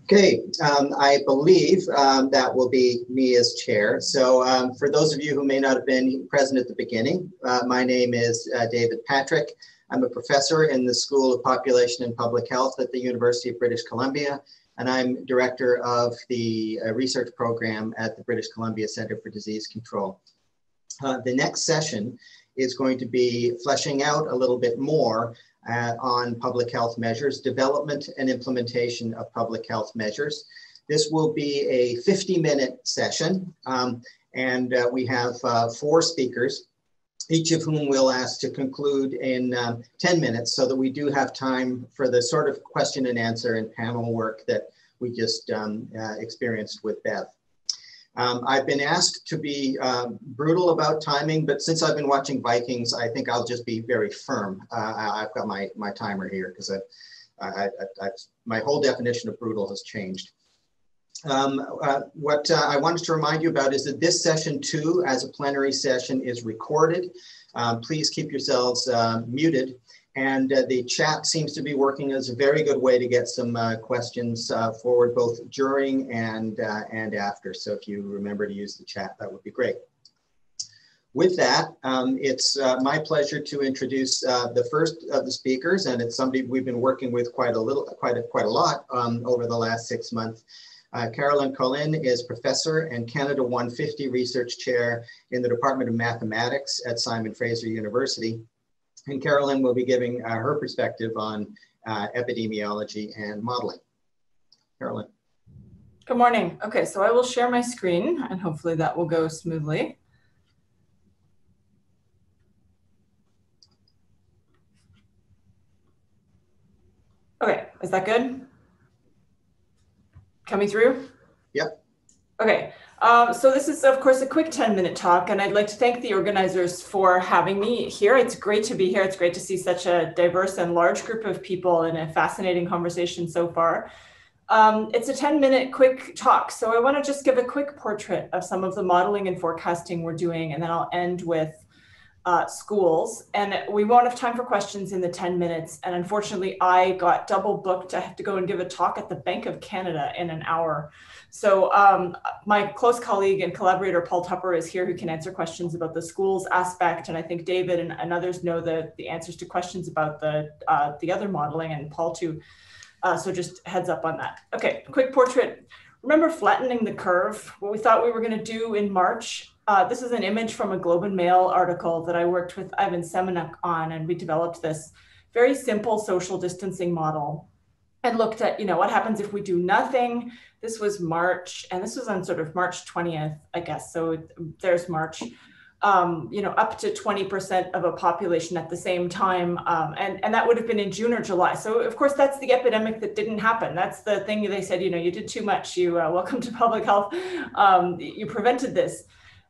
Okay, I believe that will be me as chair. So for those of you who may not have been present at the beginning, my name is David Patrick. I'm a professor in the School of Population and Public Health at the University of British Columbia, and I'm director of the research program at the British Columbia Centre for Disease Control. The next session is going to be fleshing out a little bit more on public health measures, development and implementation of public health measures. This will be a 50-minute session, and we have 4 speakers, each of whom we'll ask to conclude in 10 minutes so that we do have time for the sort of question and answer and panel work that we just experienced with Bev. I've been asked to be brutal about timing, but since I've been watching Vikings, I think I'll just be very firm. I've got my timer here because my whole definition of brutal has changed. What I wanted to remind you about is that this session too, as a plenary session, is recorded. Please keep yourselves muted. And the chat seems to be working as a very good way to get some questions forward, both during and after. So if you remember to use the chat, that would be great. With that, it's my pleasure to introduce the first of the speakers, and it's somebody we've been working with quite a lot over the last 6 months. Carolyn Collin is professor and Canada 150 research chair in the Department of Mathematics at Simon Fraser University. And Carolyn will be giving her perspective on epidemiology and modeling. Carolyn. Good morning. Okay, so I will share my screen and hopefully that will go smoothly. Okay, is that good? Coming through? Yep. Okay. So this is, of course, a quick 10-minute talk, and I'd like to thank the organizers for having me here. It's great to be here. It's great to see such a diverse and large group of people in a fascinating conversation so far. It's a 10-minute quick talk, so I want to just give a quick portrait of some of the modeling and forecasting we're doing, and then I'll end with schools. And we won't have time for questions in the 10 minutes. And unfortunately, I got double booked. I have to go and give a talk at the Bank of Canada in an hour. So my close colleague and collaborator, Paul Tupper, is here who can answer questions about the schools aspect. And I think David and others know the answers to questions about the other modeling, and Paul too. So just heads up on that. Okay, quick portrait. Remember flattening the curve? What we thought we were going to do in March. This is an image from a Globe and Mail article that I worked with Ivan Semenuk on, and we developed this very simple social distancing model and looked at, what happens if we do nothing. This was March, and this was on sort of March 20th, I guess. So there's March, up to 20% of a population at the same time. And that would have been in June or July. So of course, that's the epidemic that didn't happen. That's the thing they said, you did too much. You welcome to public health. You prevented this.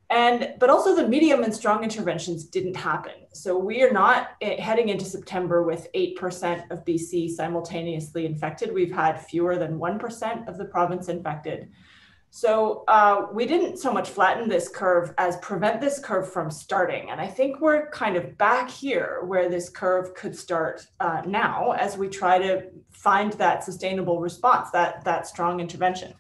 But also the medium and strong interventions didn't happen. So we are not heading into September with 8% of BC simultaneously infected. We've had fewer than 1% of the province infected. So we didn't so much flatten this curve as prevent this curve from starting. And I think we're kind of back here where this curve could start now as we try to find that sustainable response, that strong intervention.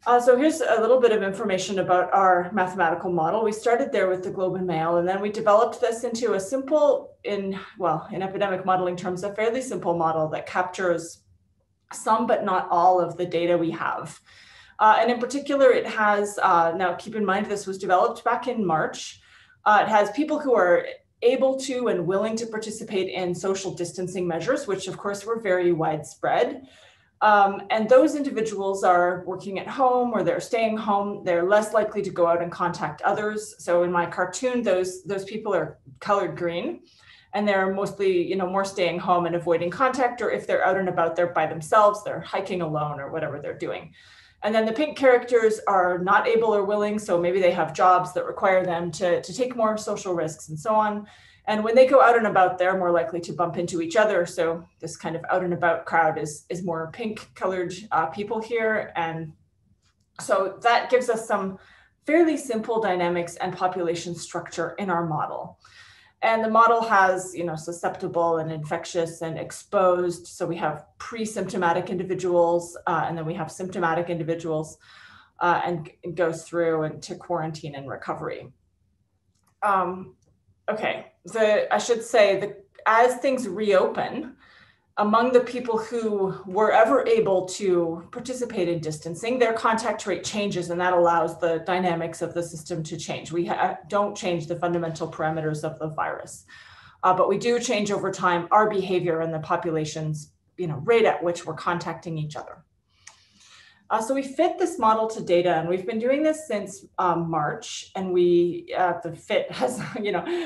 So here's a little bit of information about our mathematical model. We started there with the Globe and Mail, and then we developed this into a simple, in epidemic modeling terms, a fairly simple model that captures some but not all of the data we have. And in particular, it has, now keep in mind, this was developed back in March. It has people who are able to and willing to participate in social distancing measures, which of course were very widespread. And those individuals are working at home or they're staying home. They're less likely to go out and contact others. So in my cartoon, those people are colored green, and they're mostly, more staying home and avoiding contact, or if they're out and about, they're by themselves, they're hiking alone or whatever they're doing. And then the pink characters are not able or willing. So maybe they have jobs that require them to take more social risks and so on. And when they go out and about, they're more likely to bump into each other. So this kind of out and about crowd is more pink colored people here. And so that gives us some fairly simple dynamics and population structure in our model. And the model has, susceptible and infectious and exposed. So we have pre-symptomatic individuals, and then we have symptomatic individuals, and it goes through into quarantine and recovery. Okay, I should say that as things reopen, among the people who were ever able to participate in distancing, their contact rate changes, and that allows the dynamics of the system to change. We don't change the fundamental parameters of the virus, but we do change over time our behavior and the population's rate at which we're contacting each other. So we fit this model to data, and we've been doing this since March, and the fit has,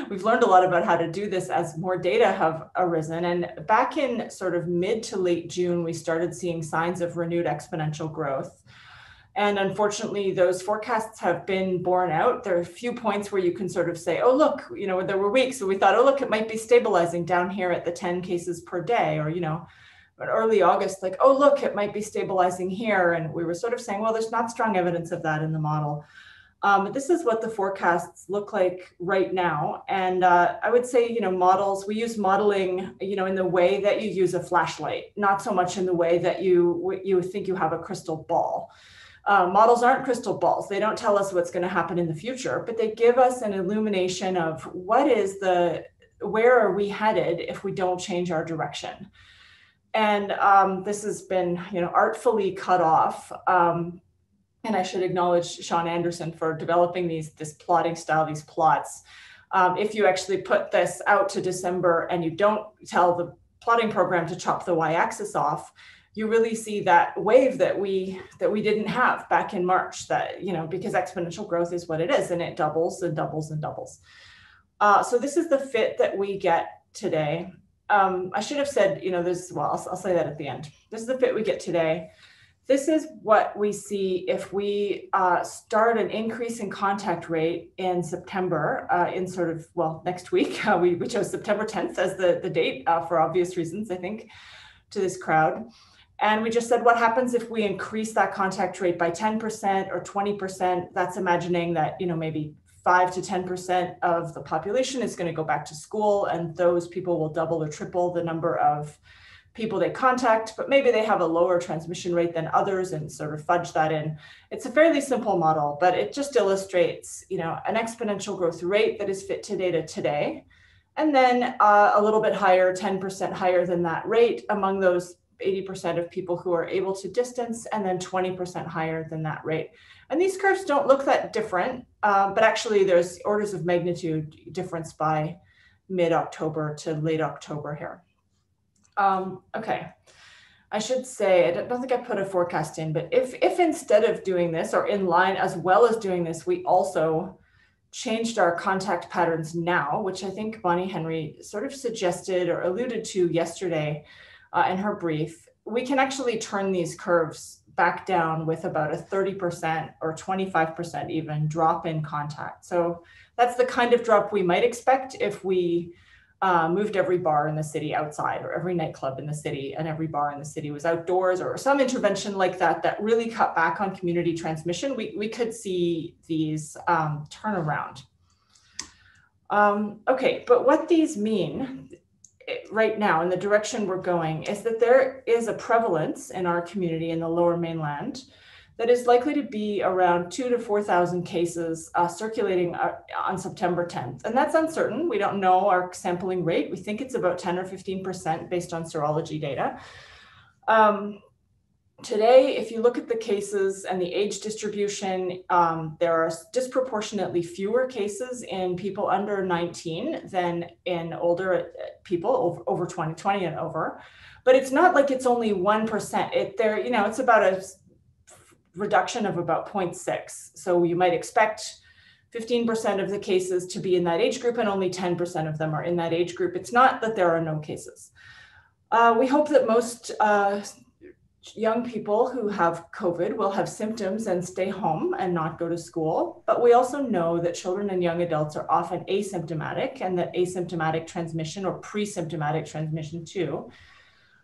we've learned a lot about how to do this as more data have arisen. And back in sort of mid to late June, we started seeing signs of renewed exponential growth. And unfortunately, those forecasts have been borne out. There are a few points where you can sort of say, oh, look, there were weeks, so we thought, oh, look, it might be stabilizing down here at the 10 cases per day, or, in early August, like, oh, look, it might be stabilizing here. And we were sort of saying, well, there's not strong evidence of that in the model. But this is what the forecasts look like right now. And I would say, models, we use modeling, in the way that you use a flashlight, not so much in the way that you think you have a crystal ball. Models aren't crystal balls. They don't tell us what's going to happen in the future, but they give us an illumination of where are we headed if we don't change our direction. And this has been, artfully cut off. And I should acknowledge Sean Anderson for developing this plotting style, these plots. If you actually put this out to December and you don't tell the plotting program to chop the y-axis off, you really see that wave that we didn't have back in March. That because exponential growth is what it is, and it doubles and doubles and doubles. So this is the fit that we get today. I should have said, I'll say that at the end. This is the fit we get today. This is what we see if we start an increase in contact rate in September, next week. We chose September 10th as the date for obvious reasons, I think, to this crowd. And we just said, what happens if we increase that contact rate by 10% or 20%? That's imagining that, maybe 5 to 10% of the population is going to go back to school, and those people will double or triple the number of people they contact, but maybe they have a lower transmission rate than others, and sort of fudge that in. It's a fairly simple model, but it just illustrates, an exponential growth rate that is fit to data today, and then a little bit higher, 10% higher than that rate among those 80% of people who are able to distance, and then 20% higher than that rate. And these curves don't look that different, but actually there's orders of magnitude difference by mid-October to late October here. Okay, I should say, I don't think I put a forecast in, but if instead of doing this, or in line as well as doing this, we also changed our contact patterns now, which I think Bonnie Henry sort of suggested or alluded to yesterday in her brief, we can actually turn these curves back down with about a 30% or 25% even drop in contact. So that's the kind of drop we might expect if we moved every bar in the city outside, or every nightclub in the city and every bar in the city was outdoors, or some intervention like that really cut back on community transmission. We could see these turn around. Okay, but what these mean right now in the direction we're going is that there is a prevalence in our community in the Lower Mainland that is likely to be around 2,000 to 4,000 cases circulating on September 10th. And that's uncertain. We don't know our sampling rate. We think it's about 10 or 15% based on serology data. Today, if you look at the cases and the age distribution, there are disproportionately fewer cases in people under 19 than in older people over 20 and over. But it's not like it's only 1%. It's about a reduction of about 0.6. So you might expect 15% of the cases to be in that age group, and only 10% of them are in that age group. It's not that there are no cases. We hope that most young people who have COVID will have symptoms and stay home and not go to school. But we also know that children and young adults are often asymptomatic, and that asymptomatic transmission, or pre-symptomatic transmission too,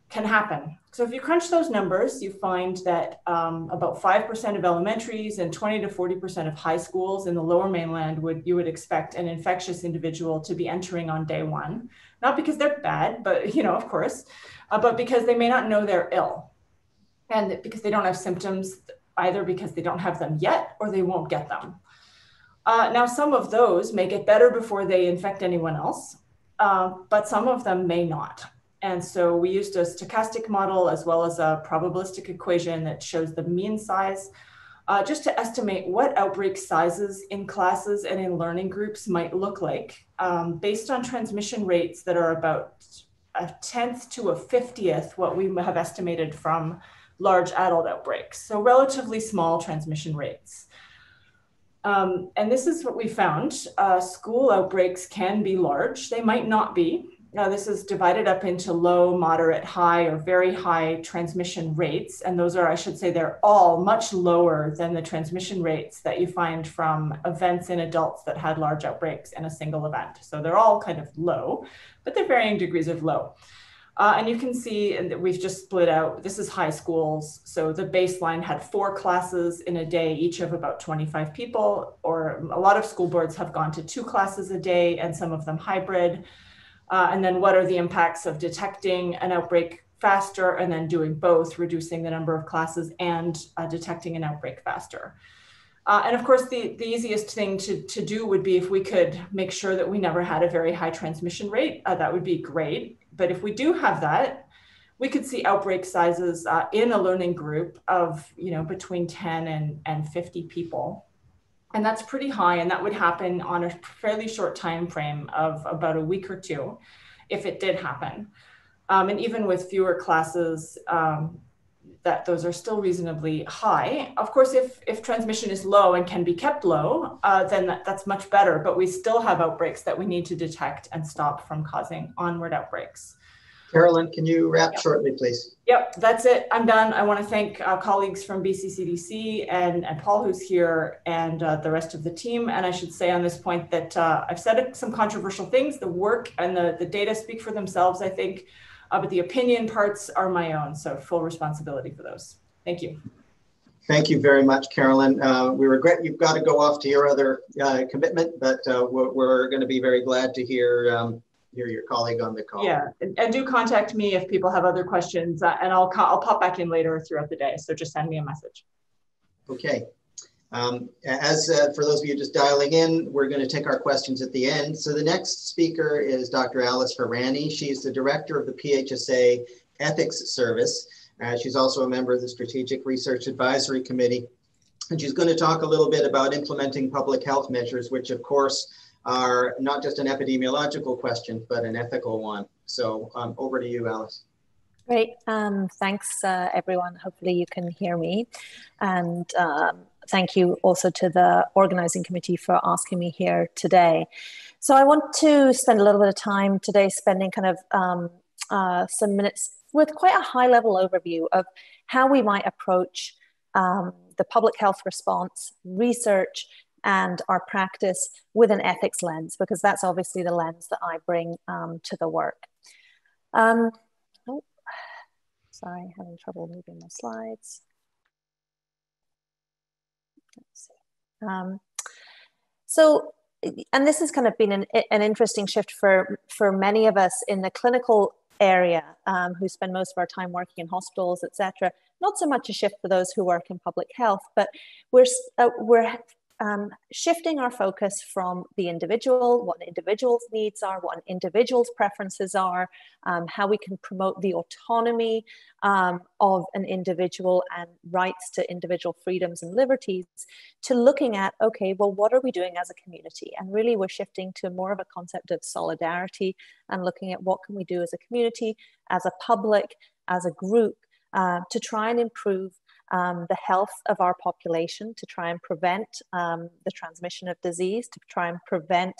can happen. So if you crunch those numbers, you find that about 5% of elementaries and 20 to 40% of high schools in the Lower Mainland you would expect an infectious individual to be entering on day one, not because they're bad, but of course, but because they may not know they're ill, and because they don't have symptoms, either because they don't have them yet or they won't get them. Now, some of those may get better before they infect anyone else, but some of them may not. And so we used a stochastic model as well as a probabilistic equation that shows the mean size, just to estimate what outbreak sizes in classes and in learning groups might look like, based on transmission rates that are about a 10th to a 50th what we have estimated from large adult outbreaks. So relatively small transmission rates. And this is what we found. School outbreaks can be large. They might not be. Now, this is divided up into low, moderate, high, or very high transmission rates. And those are, I should say, they're all much lower than the transmission rates that you find from events in adults that had large outbreaks in a single event. So they're all kind of low, but they're varying degrees of low. And you can see that we've just split out, this is high schools. So the baseline had 4 classes in a day, each of about 25 people, or a lot of school boards have gone to 2 classes a day and some of them hybrid. And then what are the impacts of detecting an outbreak faster and then doing both, reducing the number of classes and detecting an outbreak faster. And of course, the easiest thing to do would be if we could make sure that we never had a very high transmission rate, that would be great. But if we do have that, we could see outbreak sizes in a learning group of between 10 and 50 people. And that's pretty high, and that would happen on a fairly short time frame of about a week or 2, if it did happen. And even with fewer classes, that those are still reasonably high. Of course, if transmission is low and can be kept low, then that's much better, but we still have outbreaks that we need to detect and stop from causing onward outbreaks. Carolyn, can you wrap shortly, please? Yep, that's it. I'm done. I want to thank colleagues from BCCDC and Paul, who's here, and the rest of the team. And I should say on this point that I've said some controversial things. The work and the data speak for themselves, I think, but the opinion parts are my own. So full responsibility for those. Thank you. Thank you very much, Carolyn. We regret you've got to go off to your other commitment, but we're going to be very glad to hear your colleague on the call. Yeah, and do contact me if people have other questions, and I'll pop back in later throughout the day. So just send me a message. Okay. As for those of you just dialing in, we're going to take our questions at the end. So the next speaker is Dr. Alice Harani. She's the director of the PHSA Ethics Service. She's also a member of the Strategic Research Advisory Committee. And she's going to talk a little bit about implementing public health measures, which of course are not just an epidemiological question, but an ethical one. So over to you, Alice. Great. Thanks, everyone. Hopefully you can hear me. And thank you also to the organizing committee for asking me here today. So I want to spend a little bit of time today spending kind of some minutes with quite a high level overview of how we might approach the public health response, research, and our practice with an ethics lens, because that's obviously the lens that I bring to the work. Oh, sorry, having trouble moving the slides. Let's see. So, and this has kind of been an interesting shift for many of us in the clinical area who spend most of our time working in hospitals, etc. Not so much a shift for those who work in public health, but we're shifting our focus from the individual, what an individual's needs are, what an individual's preferences are, how we can promote the autonomy of an individual and rights to individual freedoms and liberties, to looking at, okay, well, what are we doing as a community? And really we're shifting to more of a concept of solidarity and looking at what can we do as a community, as a public, as a group, to try and improve the health of our population, to try and prevent the transmission of disease, to try and prevent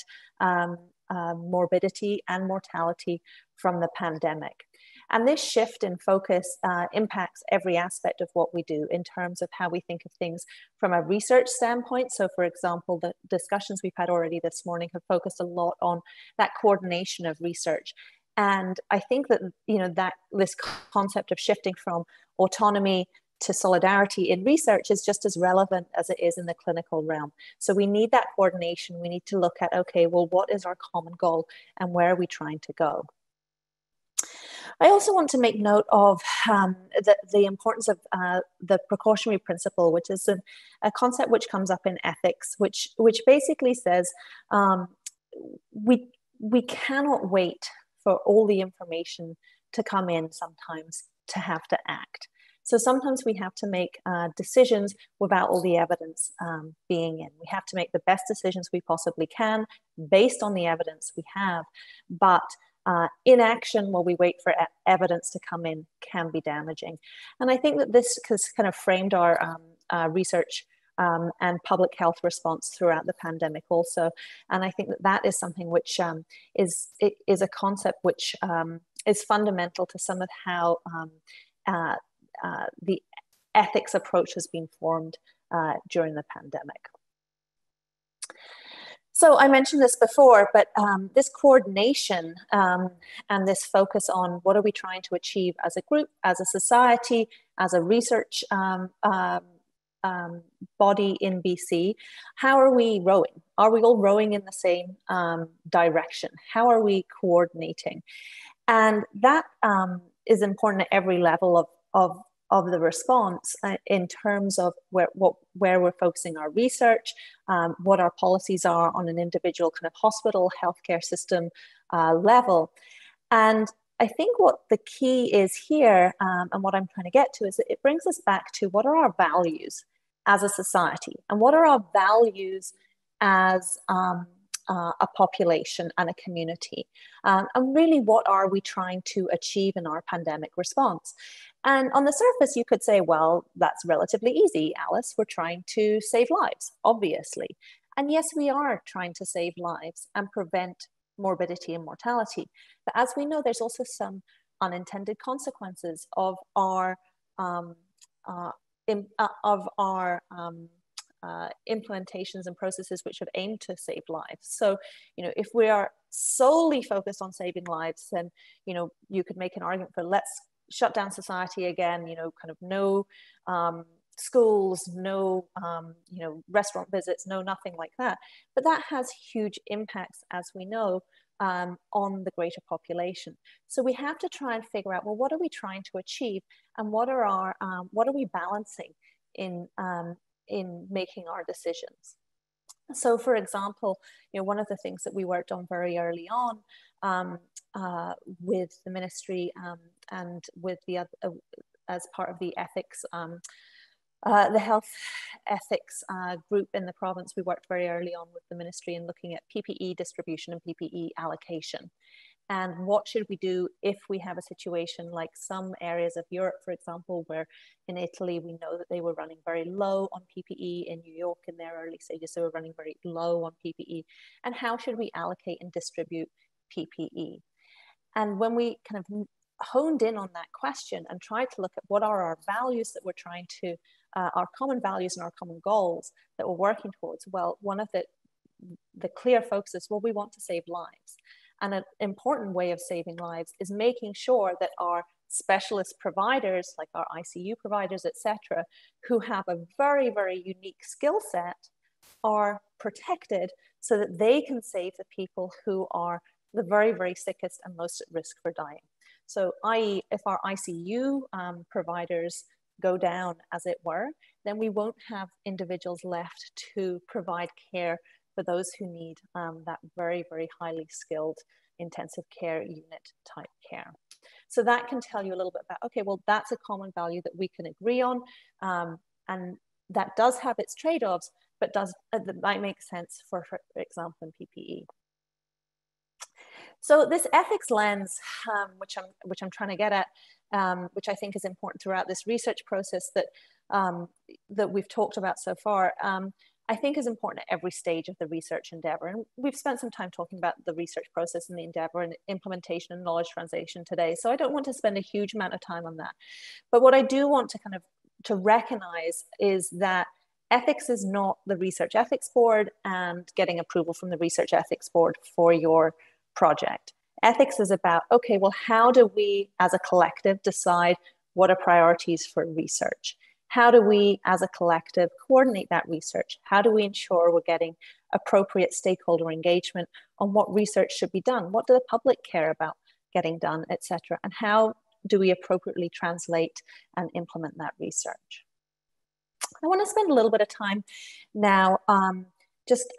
morbidity and mortality from the pandemic. And this shift in focus impacts every aspect of what we do in terms of how we think of things from a research standpoint. So for example, the discussions we've had already this morning have focused a lot on that coordination of research. And I think that, that this concept of shifting from autonomy to solidarity in research is just as relevant as it is in the clinical realm. So we need that coordination. We need to look at, okay, well, what is our common goal and where are we trying to go? I also want to make note of the importance of the precautionary principle, which is a concept which comes up in ethics, which basically says we cannot wait for all the information to come in sometimes to have to act. So sometimes we have to make decisions without all the evidence being in. We have to make the best decisions we possibly can based on the evidence we have, but inaction while we wait for evidence to come in can be damaging. And I think that this has kind of framed our research and public health response throughout the pandemic also. And I think that that is something which is a concept which is fundamental to some of how the ethics approach has been formed during the pandemic. So I mentioned this before, but this coordination and this focus on what are we trying to achieve as a group, as a society, as a research body in BC, how are we rowing? Are we all rowing in the same direction? How are we coordinating? And that is important at every level of the response in terms of where we're focusing our research, what our policies are on an individual kind of hospital, healthcare system level. And I think what the key is here, and what I'm trying to get to, is that it brings us back to what are our values as a society, and what are our values as a population and a community, and really what are we trying to achieve in our pandemic response. And on the surface you could say, well, that's relatively easy, Alice, we're trying to save lives, obviously. And yes, we are trying to save lives and prevent morbidity and mortality, but as we know, there's also some unintended consequences of our implementations and processes which have aimed to save lives. So, if we are solely focused on saving lives, then, you could make an argument for let's shut down society again, kind of no schools, no, restaurant visits, no, nothing like that. But that has huge impacts, as we know, on the greater population. So we have to try and figure out, well, what are we trying to achieve, and what are we balancing in making our decisions? So, for example, one of the things that we worked on very early on with the ministry and with the as part of the ethics, the health ethics group in the province, we worked very early on with the ministry in looking at PPE distribution and PPE allocation. And what should we do if we have a situation like some areas of Europe, for example, where in Italy, we know that they were running very low on PPE. In New York, in their early stages, they were running very low on PPE. And how should we allocate and distribute PPE? And when we kind of honed in on that question and tried to look at what are our values that we're trying to, our common values and our common goals that we're working towards, well, one of the clear focuses, well, we want to save lives. And an important way of saving lives is making sure that our specialist providers, like our ICU providers, etc., who have a very, very unique skill set, are protected so that they can save the people who are the very, very sickest and most at risk for dying. So, i.e., if our ICU providers go down, as it were, then we won't have individuals left to provide care for those who need that very, very highly skilled intensive care unit type care. So that can tell you a little bit about, okay, well, that's a common value that we can agree on, and that does have its trade-offs, but that might make sense for example, in PPE. So this ethics lens, which I'm trying to get at, which I think is important throughout this research process that that we've talked about so far, I think is important at every stage of the research endeavor. And we've spent some time talking about the research process and the endeavor and implementation and knowledge translation today. So I don't want to spend a huge amount of time on that. But what I do want to kind of to recognize is that ethics is not the research ethics board and getting approval from the research ethics board for your project. Ethics is about, okay, well, how do we as a collective decide what are priorities for research? How do we as a collective coordinate that research? How do we ensure we're getting appropriate stakeholder engagement on what research should be done? What do the public care about getting done, et cetera? And how do we appropriately translate and implement that research? I want to spend a little bit of time now just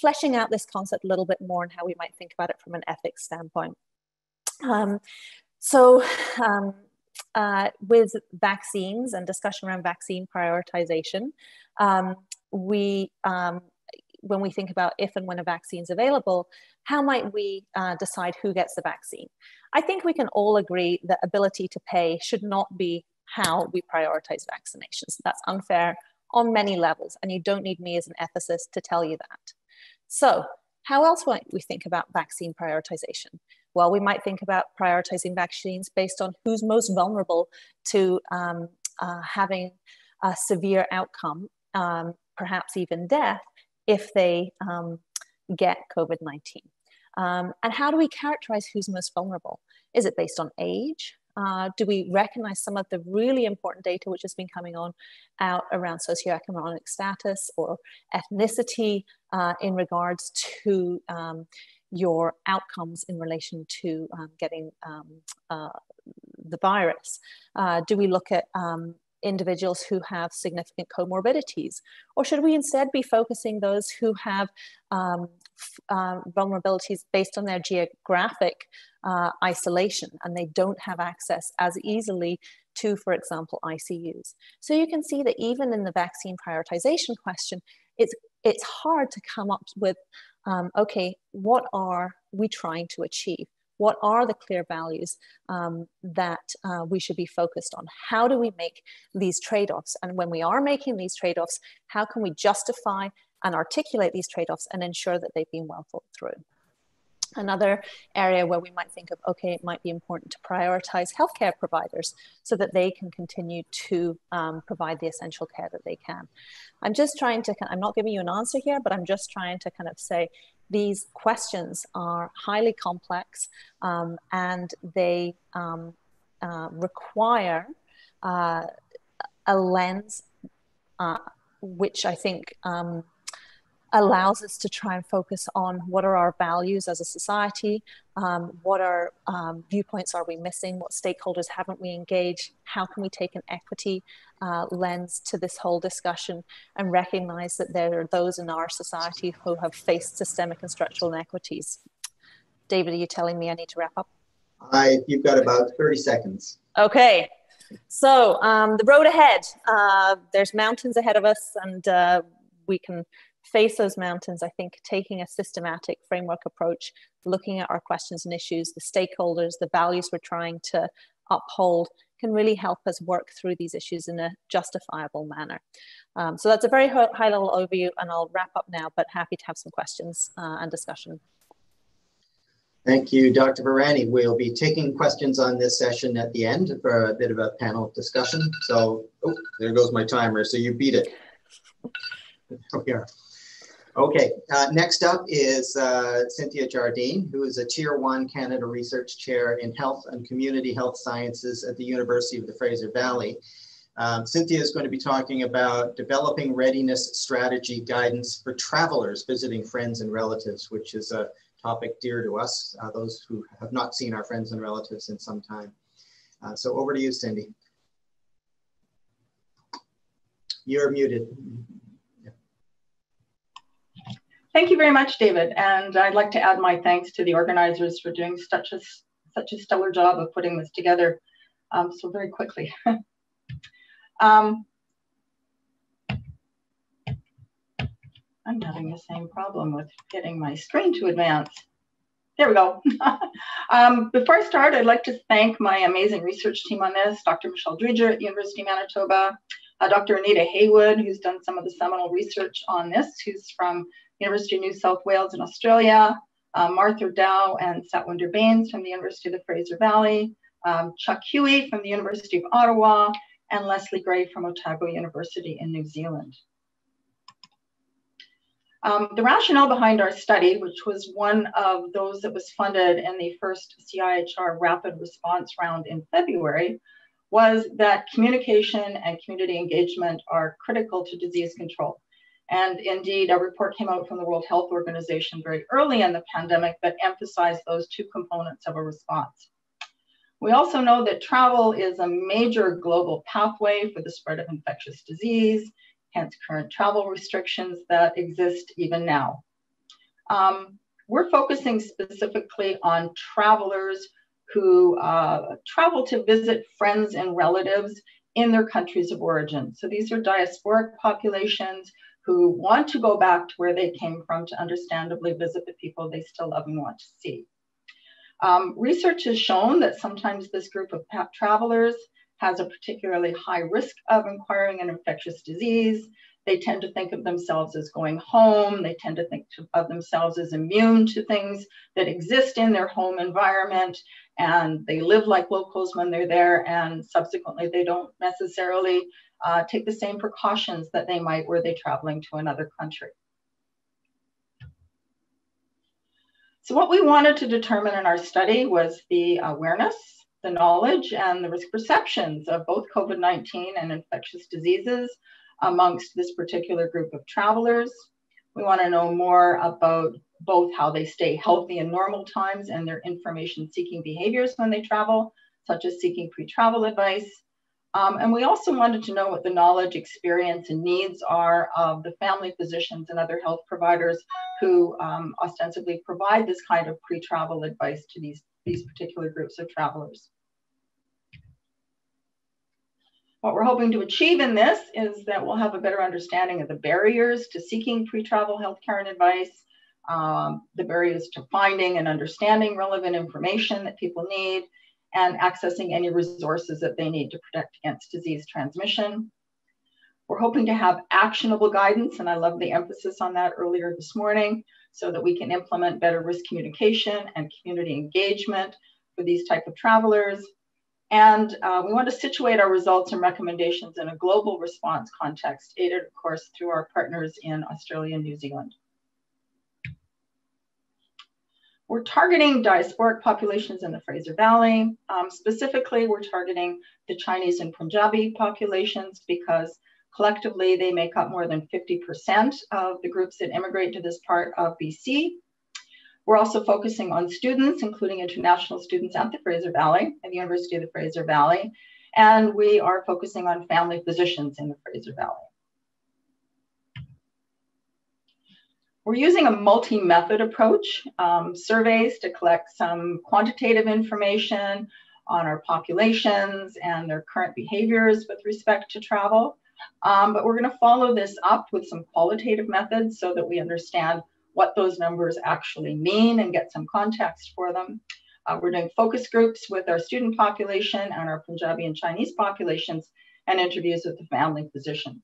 fleshing out this concept a little bit more and how we might think about it from an ethics standpoint. With vaccines and discussion around vaccine prioritization, when we think about if and when a vaccine is available, how might we decide who gets the vaccine? I think we can all agree that ability to pay should not be how we prioritize vaccinations. That's unfair on many levels, and you don't need me as an ethicist to tell you that. So how else might we think about vaccine prioritization? Well, we might think about prioritizing vaccines based on who's most vulnerable to having a severe outcome, perhaps even death, if they get COVID-19. And how do we characterize who's most vulnerable? Is it based on age? Do we recognize some of the really important data which has been coming out around socioeconomic status or ethnicity in regards to your outcomes in relation to getting the virus? Do we look at individuals who have significant comorbidities? Or should we instead be focusing those who have vulnerabilities based on their geographic isolation and they don't have access as easily to, for example, ICUs? So you can see that even in the vaccine prioritization question, it's hard to come up with, okay, what are we trying to achieve? What are the clear values that we should be focused on? How do we make these trade-offs? And when we are making these trade-offs, how can we justify and articulate these trade-offs and ensure that they've been well thought through? Another area where we might think of, okay, it might be important to prioritize healthcare providers so that they can continue to provide the essential care that they can. I'm just trying to, I'm not giving you an answer here, but I'm just trying to kind of say, these questions are highly complex and they require a lens which I think allows us to try and focus on what are our values as a society, what are viewpoints are we missing, what stakeholders haven't we engaged, how can we take an equity lens to this whole discussion and recognize that there are those in our society who have faced systemic and structural inequities. David, are you telling me I need to wrap up? You've got about 30 seconds. Okay, so the road ahead, there's mountains ahead of us and we can face those mountains. I think taking a systematic framework approach, looking at our questions and issues, the stakeholders, the values we're trying to uphold can really help us work through these issues in a justifiable manner. So that's a very high level overview and I'll wrap up now, but happy to have some questions and discussion. Thank you, Dr. Virani. We'll be taking questions on this session at the end for a bit of a panel discussion. So, oh, there goes my timer. So you beat it. Here. Okay, next up is Cynthia Jardine, who is a Tier 1 Canada Research Chair in Health and Community Health Sciences at the University of the Fraser Valley. Cynthia is going to be talking about developing readiness strategy guidance for travelers visiting friends and relatives, which is a topic dear to us, those who have not seen our friends and relatives in some time. So over to you, Cindy. You're muted. Thank you very much, David. And I'd like to add my thanks to the organizers for doing such a stellar job of putting this together so very quickly. I'm having the same problem with getting my screen to advance. There we go. Before I start, I'd like to thank my amazing research team on this, Dr. Michelle Dridger at the University of Manitoba, Dr. Anita Haywood, who's done some of the seminal research on this, who's from University of New South Wales in Australia, Martha Dow and Satwinder Bains from the University of the Fraser Valley, Chuck Huey from the University of Ottawa, and Leslie Gray from Otago University in New Zealand. The rationale behind our study, which was one of those that was funded in the first CIHR rapid response round in February, was that communication and community engagement are critical to disease control. And indeed, a report came out from the World Health Organization very early in the pandemic that emphasized those two components of a response. We also know that travel is a major global pathway for the spread of infectious disease, hence current travel restrictions that exist even now. We're focusing specifically on travelers who travel to visit friends and relatives in their countries of origin. So these are diasporic populations who want to go back to where they came from to understandably visit the people they still love and want to see. Research has shown that sometimes this group of travelers has a particularly high risk of acquiring an infectious disease. They tend to think of themselves as going home. They tend to think of themselves as immune to things that exist in their home environment, and they live like locals when they're there, and subsequently they don't necessarily take the same precautions that they might were they traveling to another country. So what we wanted to determine in our study was the awareness, the knowledge, and the risk perceptions of both COVID-19 and infectious diseases amongst this particular group of travelers. We want to know more about both how they stay healthy in normal times and their information-seeking behaviors when they travel, such as seeking pre-travel advice. And we also wanted to know what the knowledge, experience, and needs are of the family physicians and other health providers who ostensibly provide this kind of pre-travel advice to these particular groups of travelers. What we're hoping to achieve in this is that we'll have a better understanding of the barriers to seeking pre-travel healthcare and advice, the barriers to finding and understanding relevant information that people need, and accessing any resources that they need to protect against disease transmission. We're hoping to have actionable guidance, and I love the emphasis on that earlier this morning, so that we can implement better risk communication and community engagement for these type of travelers. And we want to situate our results and recommendations in a global response context, aided, of course, through our partners in Australia and New Zealand. We're targeting diasporic populations in the Fraser Valley. Specifically, we're targeting the Chinese and Punjabi populations because collectively they make up more than 50% of the groups that immigrate to this part of BC. We're also focusing on students, including international students at the Fraser Valley, at the University of the Fraser Valley. And we are focusing on family physicians in the Fraser Valley. We're using a multi-method approach, surveys to collect some quantitative information on our populations and their current behaviors with respect to travel. But we're going to follow this up with some qualitative methods so that we understand what those numbers actually mean and get some context for them. We're doing focus groups with our student population and our Punjabi and Chinese populations, and interviews with the family physicians.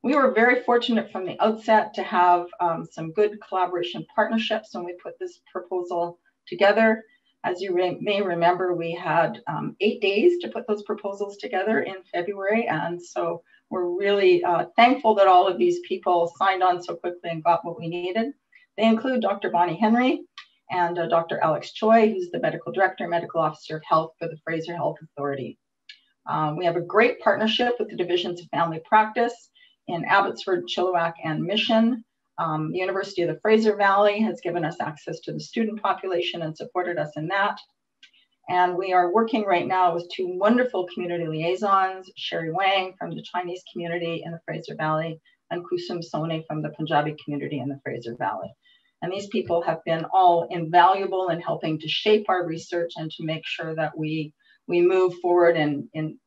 We were very fortunate from the outset to have some good collaboration partnerships when we put this proposal together. As you may remember, we had 8 days to put those proposals together in February. And so we're really thankful that all of these people signed on so quickly and got what we needed. They include Dr. Bonnie Henry and Dr. Alex Choi, who's the Medical Director, Medical Officer of Health for the Fraser Health Authority. We have a great partnership with the Divisions of Family Practice in Abbotsford, Chilliwack, and Mission. The University of the Fraser Valley has given us access to the student population and supported us in that. And we are working right now with 2 wonderful community liaisons, Sherry Wang from the Chinese community in the Fraser Valley and Kusum Soni from the Punjabi community in the Fraser Valley. And these people have been all invaluable in helping to shape our research and to make sure that we move forward in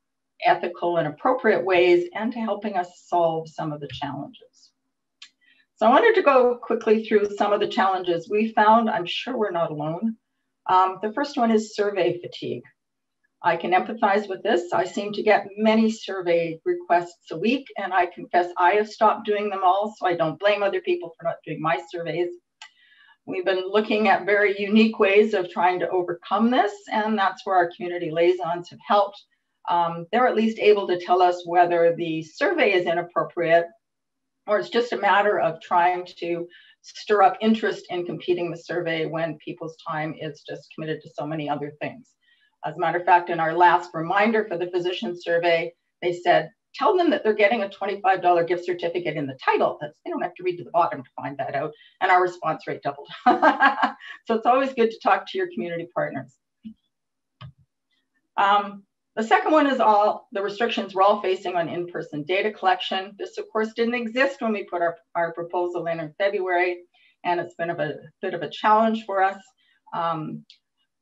ethical and appropriate ways, and to helping us solve some of the challenges. So I wanted to go quickly through some of the challenges we found. I'm sure we're not alone. The first one is survey fatigue. I can empathize with this. I seem to get many survey requests a week, and I confess I have stopped doing them all, so I don't blame other people for not doing my surveys. We've been looking at very unique ways of trying to overcome this, and that's where our community liaisons have helped. They're at least able to tell us whether the survey is inappropriate or it's just a matter of trying to stir up interest in completing the survey when people's time is just committed to so many other things. As a matter of fact, in our last reminder for the physician survey, they said, tell them that they're getting a $25 gift certificate in the title. They don't have to read to the bottom to find that out. And our response rate doubled. So it's always good to talk to your community partners. The second one is all the restrictions we're all facing on in-person data collection. This, of course, didn't exist when we put our proposal in February, and it's been a bit of a challenge for us.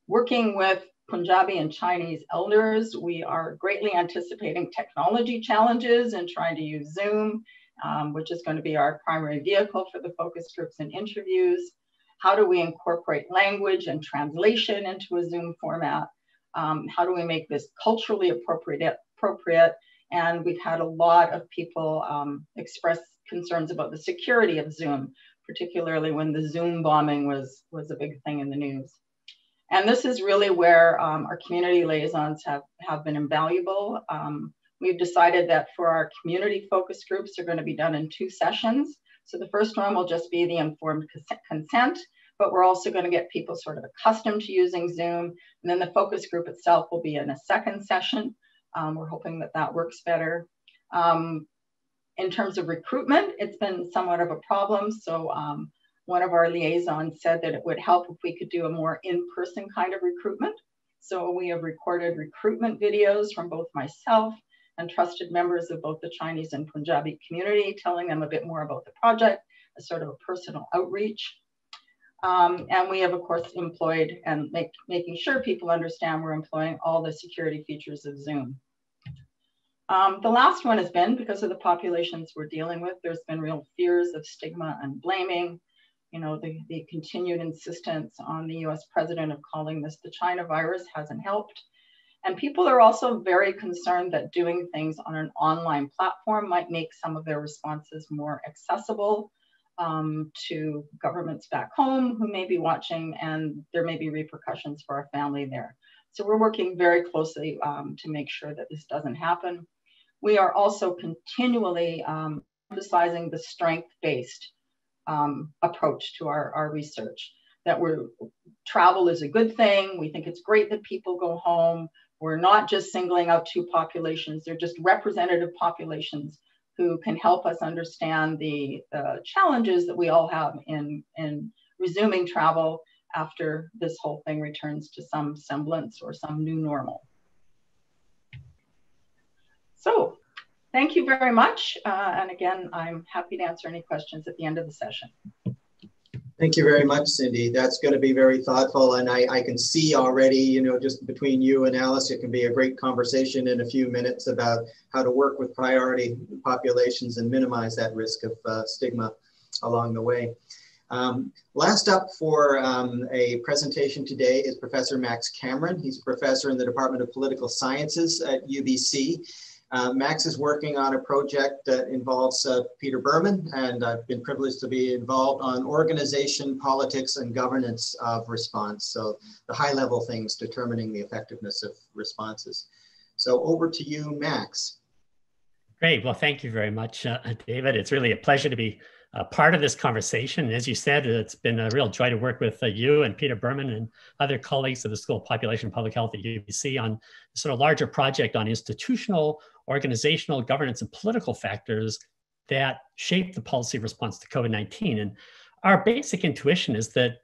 Working with Punjabi and Chinese elders, we are greatly anticipating technology challenges and trying to use Zoom, which is going to be our primary vehicle for the focus groups and interviews. How do we incorporate language and translation into a Zoom format? How do we make this culturally appropriate? And we've had a lot of people express concerns about the security of Zoom, particularly when the Zoom bombing was a big thing in the news. And this is really where our community liaisons have been invaluable. We've decided that for our community focus groups, they're going to be done in 2 sessions. So the first one will just be the informed consent, but we're also going to get people sort of accustomed to using Zoom. And then the focus group itself will be in a second session. We're hoping that that works better. In terms of recruitment, it's been somewhat of a problem. So one of our liaisons said that it would help if we could do a more in-person kind of recruitment. So we have recorded recruitment videos from both myself and trusted members of both the Chinese and Punjabi community, telling them a bit more about the project, as sort of a personal outreach. And we have, of course, employed and making sure people understand we're employing all the security features of Zoom. The last one has been, because of the populations we're dealing with, there's been real fears of stigma and blaming. You know, the continued insistence on the US president of calling this the China virus hasn't helped. And people are also very concerned that doing things on an online platform might make some of their responses more accessible to governments back home who may be watching, and there may be repercussions for our family there. So we're working very closely to make sure that this doesn't happen. We are also continually emphasizing the strength-based approach to our research, that travel is a good thing. We think it's great that people go home. We're not just singling out 2 populations. They're just representative populations who can help us understand the challenges that we all have in resuming travel after this whole thing returns to some semblance or some new normal. So thank you very much. And again, I'm happy to answer any questions at the end of the session. Thank you very much, Cindy. That's going to be very thoughtful. And I can see already, you know, just between you and Alice, it can be a great conversation in a few minutes about how to work with priority populations and minimize that risk of stigma along the way. Last up for a presentation today is Professor Max Cameron. He's a professor in the Department of Political Sciences at UBC. Max is working on a project that involves Peter Berman, and I've been privileged to be involved on organization, politics, and governance of response. So the high-level things determining the effectiveness of responses. So over to you, Max. Great. Well, thank you very much, David. It's really a pleasure to be part of this conversation. As you said, it's been a real joy to work with you and Peter Berman and other colleagues of the School of Population and Public Health at UBC on a sort of larger project on institutional, organizational, governance, and political factors that shape the policy response to COVID-19. And our basic intuition is that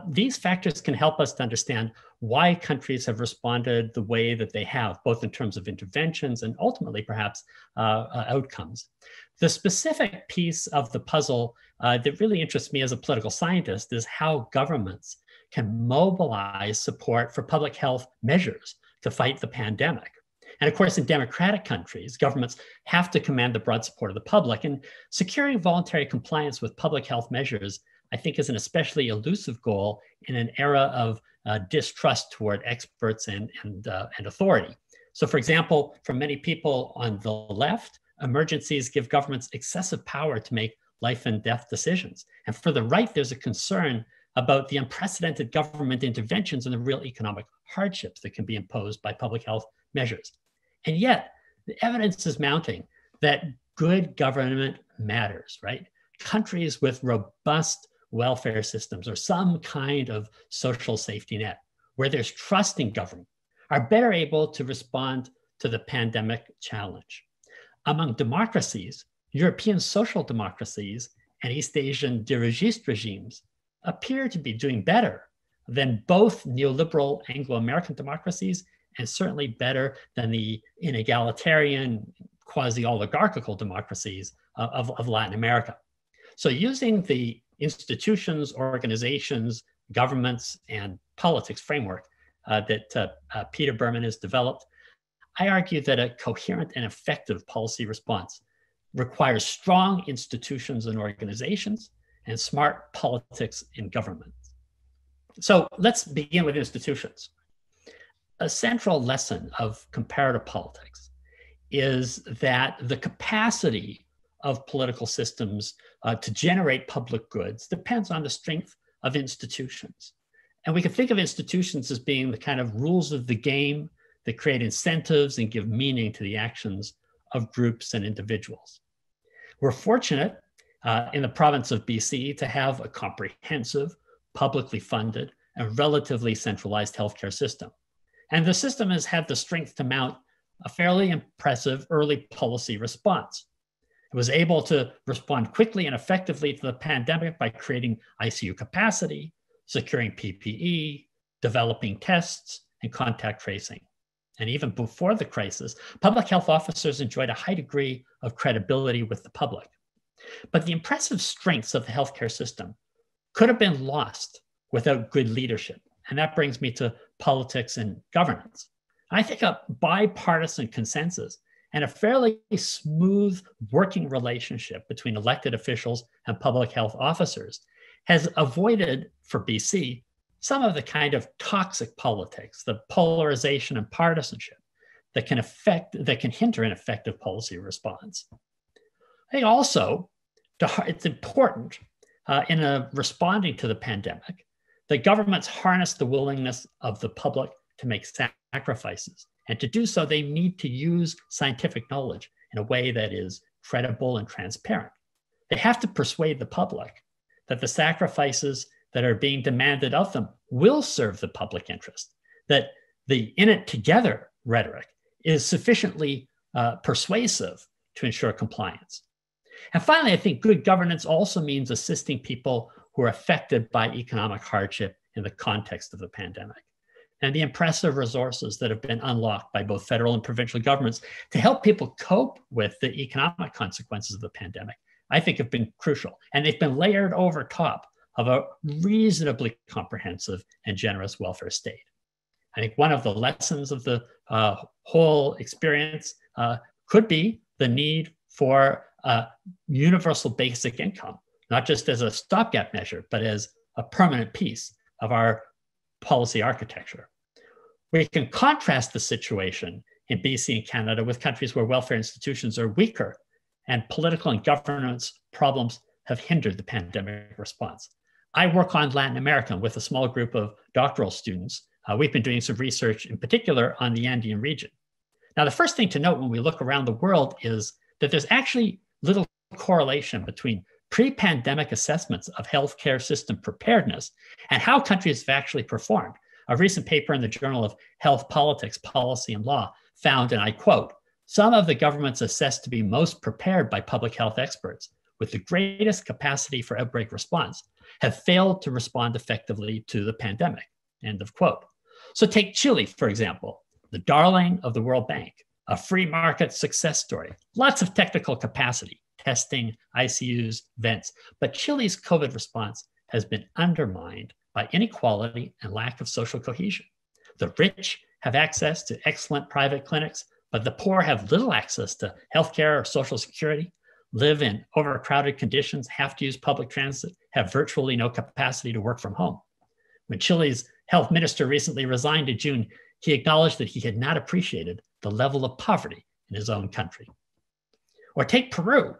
these factors can help us to understand why countries have responded the way that they have, both in terms of interventions and ultimately perhaps outcomes. The specific piece of the puzzle that really interests me as a political scientist is how governments can mobilize support for public health measures to fight the pandemic. And of course, in democratic countries, governments have to command the broad support of the public. And securing voluntary compliance with public health measures, I think, is an especially elusive goal in an era of distrust toward experts and authority. So for example, for many people on the left, emergencies give governments excessive power to make life and death decisions. And for the right, there's a concern about the unprecedented government interventions and the real economic hardships that can be imposed by public health measures. And yet, the evidence is mounting that good government matters, right? Countries with robust welfare systems or some kind of social safety net where there's trust in government are better able to respond to the pandemic challenge. Among democracies, European social democracies and East Asian dirigist regimes appear to be doing better than both neoliberal Anglo-American democracies and certainly better than the inegalitarian, quasi-oligarchical democracies of Latin America. So using the institutions, organizations, governments, and politics framework that Peter Berman has developed, I argue that a coherent and effective policy response requires strong institutions and organizations and smart politics in government. So let's begin with institutions. A central lesson of comparative politics is that the capacity of political systems to generate public goods depends on the strength of institutions. And we can think of institutions as being the kind of rules of the game that create incentives and give meaning to the actions of groups and individuals. We're fortunate in the province of BC to have a comprehensive, publicly funded, and relatively centralized healthcare system. And the system has had the strength to mount a fairly impressive early policy response. It was able to respond quickly and effectively to the pandemic by creating ICU capacity, securing PPE, developing tests, and contact tracing. And even before the crisis, public health officers enjoyed a high degree of credibility with the public. But the impressive strengths of the healthcare system could have been lost without good leadership. And that brings me to politics and governance. I think a bipartisan consensus and a fairly smooth working relationship between elected officials and public health officers has avoided, for BC, some of the kind of toxic politics, the polarization and partisanship that can hinder an effective policy response. I think also it's important in responding to the pandemic that governments harness the willingness of the public to make sacrifices. And to do so, they need to use scientific knowledge in a way that is credible and transparent. They have to persuade the public that the sacrifices that are being demanded of them will serve the public interest, that the "in it together" rhetoric is sufficiently persuasive to ensure compliance. And finally, I think good governance also means assisting people who are affected by economic hardship in the context of the pandemic. And the impressive resources that have been unlocked by both federal and provincial governments to help people cope with the economic consequences of the pandemic, I think have been crucial. And they've been layered over top of a reasonably comprehensive and generous welfare state. I think one of the lessons of the whole experience could be the need for a universal basic income, not just as a stopgap measure, but as a permanent piece of our policy architecture. We can contrast the situation in BC and Canada with countries where welfare institutions are weaker and political and governance problems have hindered the pandemic response. I work on Latin America with a small group of doctoral students. We've been doing some research in particular on the Andean region. Now, the first thing to note when we look around the world is that there's actually little correlation between pre-pandemic assessments of healthcare system preparedness and how countries have actually performed. A recent paper in the Journal of Health Politics, Policy and Law found, and I quote, "Some of the governments assessed to be most prepared by public health experts with the greatest capacity for outbreak response have failed to respond effectively to the pandemic," end of quote. So take Chile, for example, the darling of the World Bank, a free market success story, lots of technical capacity, testing, ICUs, vents, but Chile's COVID response has been undermined by inequality and lack of social cohesion. The rich have access to excellent private clinics, but the poor have little access to healthcare or social security, live in overcrowded conditions, have to use public transit, have virtually no capacity to work from home. When Chile's health minister recently resigned in June, he acknowledged that he had not appreciated the level of poverty in his own country. Or take Peru.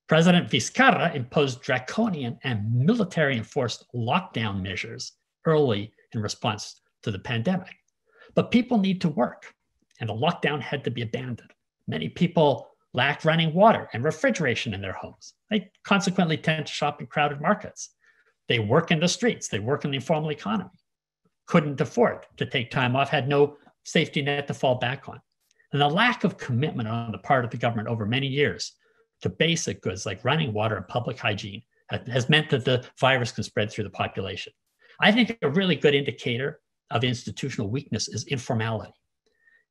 President Vizcarra imposed draconian and military-enforced lockdown measures early in response to the pandemic. But people need to work, and the lockdown had to be abandoned. Many people lack running water and refrigeration in their homes. They consequently tend to shop in crowded markets. They work in the streets. They work in the informal economy. Couldn't afford to take time off, had no safety net to fall back on. And the lack of commitment on the part of the government over many years to basic goods like running water and public hygiene has meant that the virus can spread through the population. I think a really good indicator of institutional weakness is informality.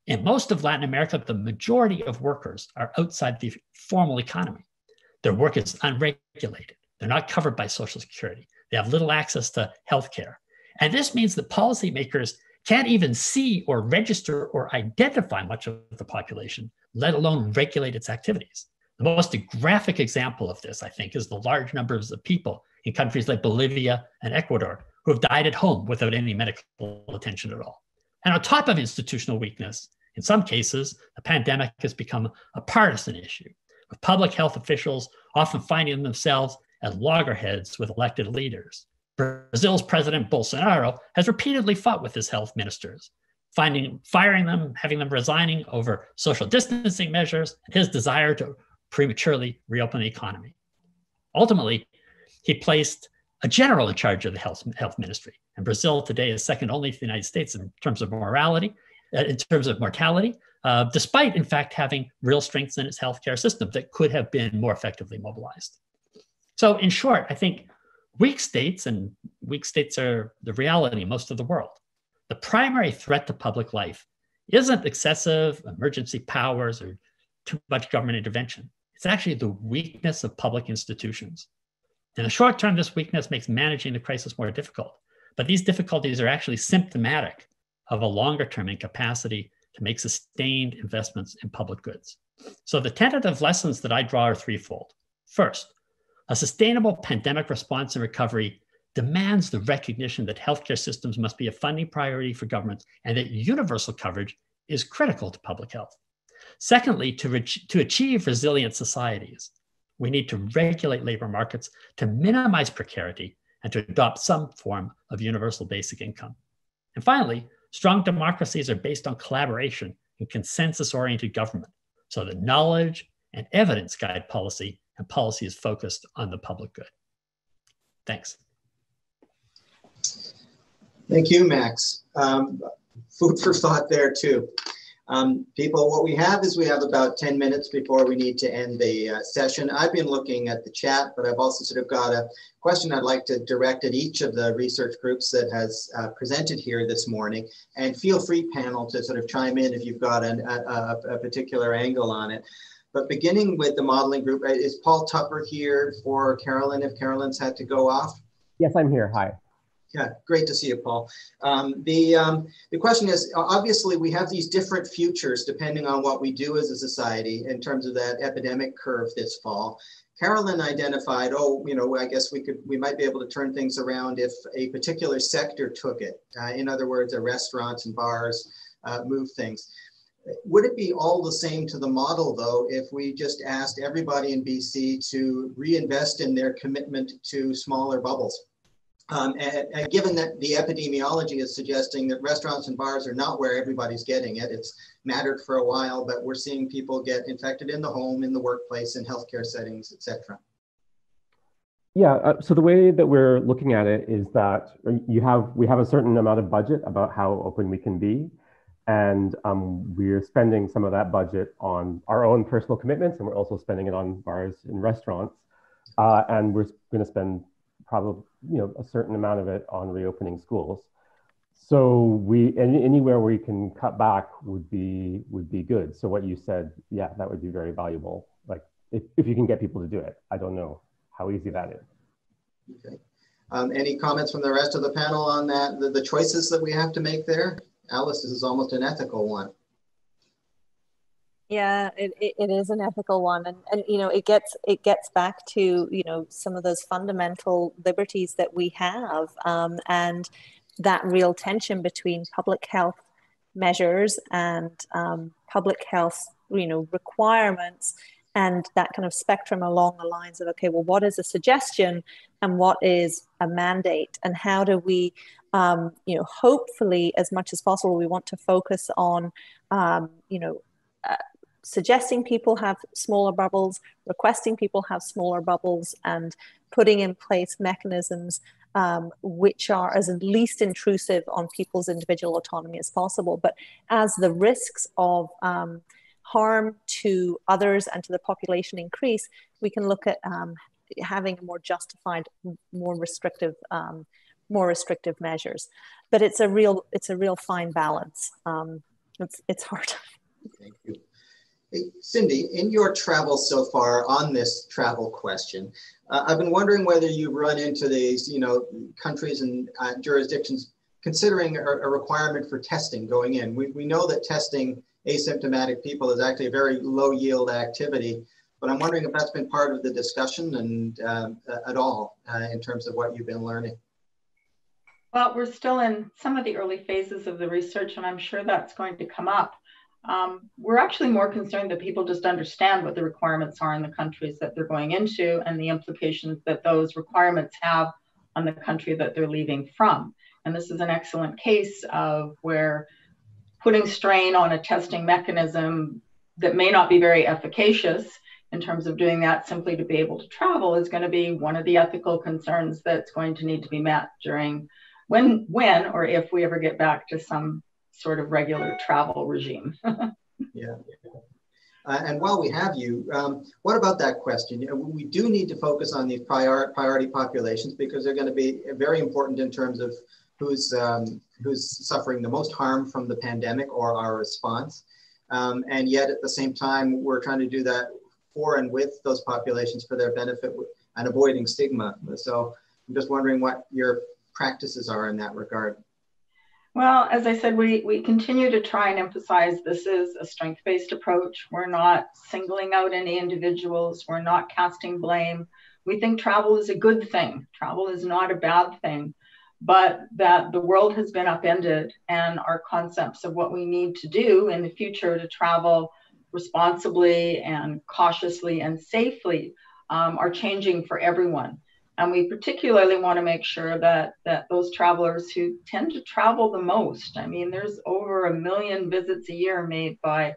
In most of Latin America, the majority of workers are outside the formal economy. Their work is unregulated. They're not covered by Social Security. They have little access to healthcare. And this means that policymakers can't even see or register or identify much of the population, let alone regulate its activities. The most graphic example of this, I think, is the large numbers of people in countries like Bolivia and Ecuador who have died at home without any medical attention at all. And on top of institutional weakness, in some cases, the pandemic has become a partisan issue, with public health officials often finding themselves as loggerheads with elected leaders. Brazil's President Bolsonaro has repeatedly fought with his health ministers, firing them, having them resigning over social distancing measures, and his desire to prematurely reopen the economy. Ultimately, he placed a general in charge of the health ministry. And Brazil today is second only to the United States in terms of mortality, despite in fact having real strengths in its healthcare system that could have been more effectively mobilized. So in short, I think weak states are the reality in most of the world. The primary threat to public life isn't excessive emergency powers or too much government intervention. It's actually the weakness of public institutions. In the short term, this weakness makes managing the crisis more difficult, but these difficulties are actually symptomatic of a longer term incapacity to make sustained investments in public goods. So the tentative lessons that I draw are threefold. First, a sustainable pandemic response and recovery demands the recognition that healthcare systems must be a funding priority for governments and that universal coverage is critical to public health. Secondly, to achieve resilient societies, we need to regulate labor markets to minimize precarity and to adopt some form of universal basic income. And finally, strong democracies are based on collaboration and consensus-oriented government, so that knowledge and evidence guide policy, and policy is focused on the public good. Thanks. Thank you, Max. Food for thought there too. People, what we have about 10 minutes before we need to end the session. I've been looking at the chat, but I've also sort of got a question I'd like to direct at each of the research groups that has presented here this morning. And feel free, panel, to sort of chime in if you've got a particular angle on it. But beginning with the modeling group, is Paul Tupper here for Carolyn, if Carolyn's had to go off? Yes, I'm here. Hi. Yeah, great to see you, Paul. The question is, obviously we have these different futures depending on what we do as a society in terms of that epidemic curve this fall. Carolyn identified, I guess we might be able to turn things around if a particular sector took it. In other words, restaurants and bars move things. Would it be all the same to the model, though, if we just asked everybody in BC to reinvest in their commitment to smaller bubbles? And given that the epidemiology is suggesting that restaurants and bars are not where everybody's getting it, it's mattered for a while, but we're seeing people get infected in the home, in the workplace, in healthcare settings, etc. Yeah, so the way that we're looking at it is that we have a certain amount of budget about how open we can be. And we're spending some of that budget on our own personal commitments, and we're also spending it on bars and restaurants. And we're going to spend probably a certain amount of it on reopening schools. So anywhere where we can cut back would be good. So what you said, yeah, that would be very valuable. Like if you can get people to do it. I don't know how easy that is. Okay. Any comments from the rest of the panel on that? The choices that we have to make there? Alice, this is almost an ethical one. Yeah, it is an ethical one, and it gets back to some of those fundamental liberties that we have, and that real tension between public health measures and public health requirements, and that kind of spectrum along the lines of, okay, well, what is a suggestion and what is a mandate, and how do we hopefully, as much as possible, we want to focus on suggesting people have smaller bubbles, requesting people have smaller bubbles, and putting in place mechanisms which are as least intrusive on people's individual autonomy as possible. But as the risks of harm to others and to the population increase, we can look at having more justified, more restrictive measures. But it's a real fine balance. It's hard. Thank you. Hey, Cindy, in your travels so far on this travel question, I've been wondering whether you run into these, countries and jurisdictions considering a requirement for testing going in. We know that testing asymptomatic people is actually a very low yield activity, but I'm wondering if that's been part of the discussion and at all in terms of what you've been learning. Well, we're still in some of the early phases of the research, and I'm sure that's going to come up. We're actually more concerned that people just understand what the requirements are in the countries that they're going into and the implications that those requirements have on the country that they're leaving from. And this is an excellent case of where putting strain on a testing mechanism that may not be very efficacious in terms of doing that simply to be able to travel is going to be one of the ethical concerns that's going to need to be met during when or if we ever get back to some sort of regular travel regime. Yeah. And while we have you, what about that question? We do need to focus on these priority populations because they're going to be very important in terms of who's suffering the most harm from the pandemic or our response. And yet at the same time, we're trying to do that for and with those populations for their benefit and avoiding stigma. So I'm just wondering what your practices are in that regard. Well, as I said, we continue to try and emphasize this is a strength-based approach. We're not singling out any individuals. We're not casting blame. We think travel is a good thing. Travel is not a bad thing, but that the world has been upended and our concepts of what we need to do in the future to travel responsibly and cautiously and safely are changing for everyone. And we particularly want to make sure that those travelers who tend to travel the most, I mean, there's over 1 million visits a year made by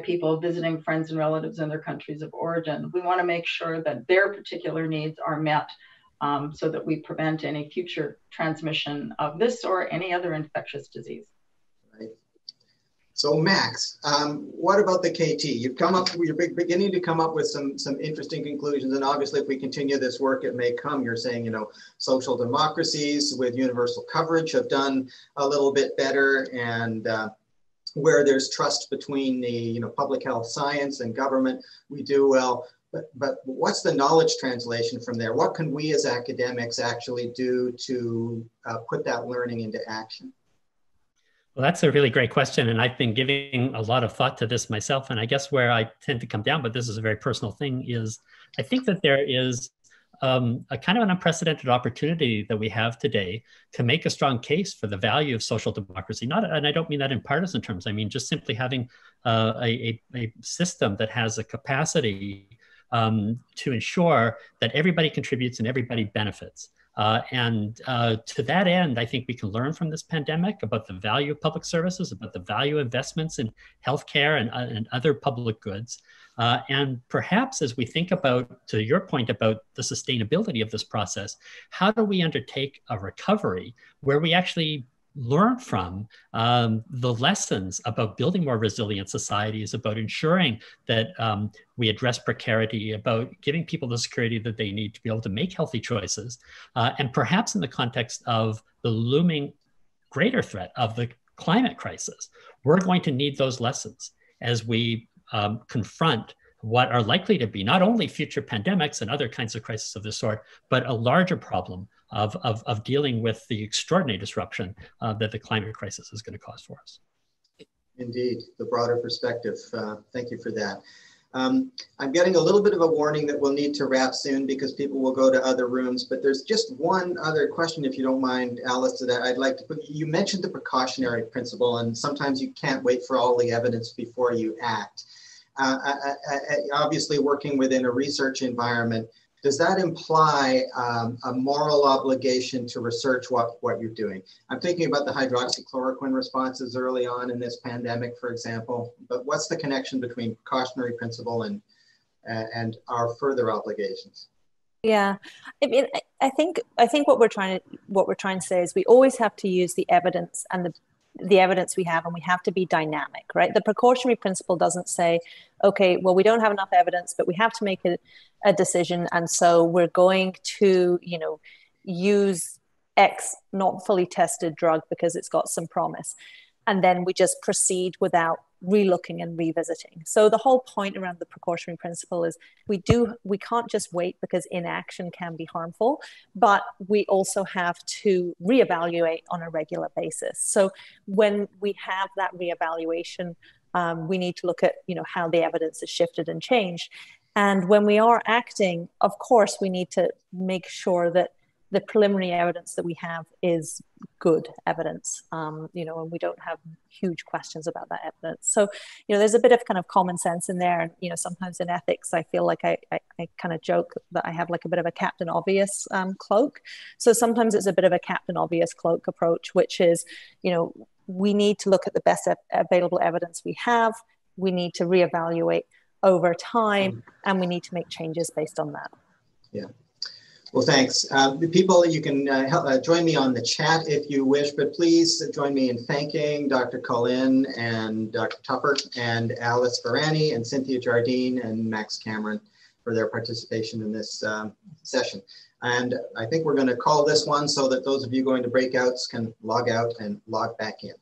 people visiting friends and relatives in their countries of origin. We want to make sure that their particular needs are met so that we prevent any future transmission of this or any other infectious disease. Right. So Max, what about the KT? You're beginning to come up with some interesting conclusions, and obviously if we continue this work, it may come. You're saying, social democracies with universal coverage have done a little bit better, and where there's trust between the public health science and government, we do well. But what's the knowledge translation from there? What can we as academics actually do to put that learning into action? Well, that's a really great question. And I've been giving a lot of thought to this myself. And I guess where I tend to come down, but this is a very personal thing, is I think that there is a kind of an unprecedented opportunity that we have today to make a strong case for the value of social democracy. And I don't mean that in partisan terms. I mean, just simply having a system that has a capacity to ensure that everybody contributes and everybody benefits. And to that end, I think we can learn from this pandemic about the value of public services, about the value of investments in healthcare and other public goods. And perhaps as we think about, to your point about the sustainability of this process, how do we undertake a recovery where we actually learn from the lessons about building more resilient societies, about ensuring that we address precarity, about giving people the security that they need to be able to make healthy choices, and perhaps in the context of the looming greater threat of the climate crisis. We're going to need those lessons as we confront what are likely to be not only future pandemics and other kinds of crises of this sort, but a larger problem of dealing with the extraordinary disruption that the climate crisis is going to cause for us. Indeed, the broader perspective. Thank you for that. I'm getting a little bit of a warning that we'll need to wrap soon because people will go to other rooms, but there's just one other question, if you don't mind, Alice, that I'd like to put. You mentioned the precautionary principle, and sometimes you can't wait for all the evidence before you act. Obviously, working within a research environment, does that imply a moral obligation to research what you're doing? I'm thinking about the hydroxychloroquine responses early on in this pandemic, for example, but what's the connection between precautionary principle and our further obligations? Yeah, I mean, I think what we're trying to say is we always have to use the evidence and the evidence we have, and we have to be dynamic, right? The precautionary principle doesn't say, okay, well, we don't have enough evidence, but we have to make a decision, and so we're going to, you know, use X not fully tested drug because it's got some promise, and then we just proceed without relooking and revisiting. So the whole point around the precautionary principle is we can't just wait because inaction can be harmful, but we also have to reevaluate on a regular basis. So when we have that reevaluation, we need to look at, you know, how the evidence has shifted and changed. And when we are acting, of course, we need to make sure that the preliminary evidence that we have is good evidence, you know, and we don't have huge questions about that evidence. So, you know, there's a bit of kind of common sense in there. And, you know, sometimes in ethics, I feel like I kind of joke that I have like a bit of a Captain Obvious cloak. So sometimes it's a bit of a Captain Obvious cloak approach, which is, you know, we need to look at the best available evidence we have. We need to reevaluate over time, and we need to make changes based on that. Yeah. Well, thanks. People, you can join me on the chat if you wish, but please join me in thanking Dr. Colin and Dr. Tupper and Alice Ferrani and Cynthia Jardine and Max Cameron for their participation in this session. And I think we're going to call this one so that those of you going to breakouts can log out and log back in.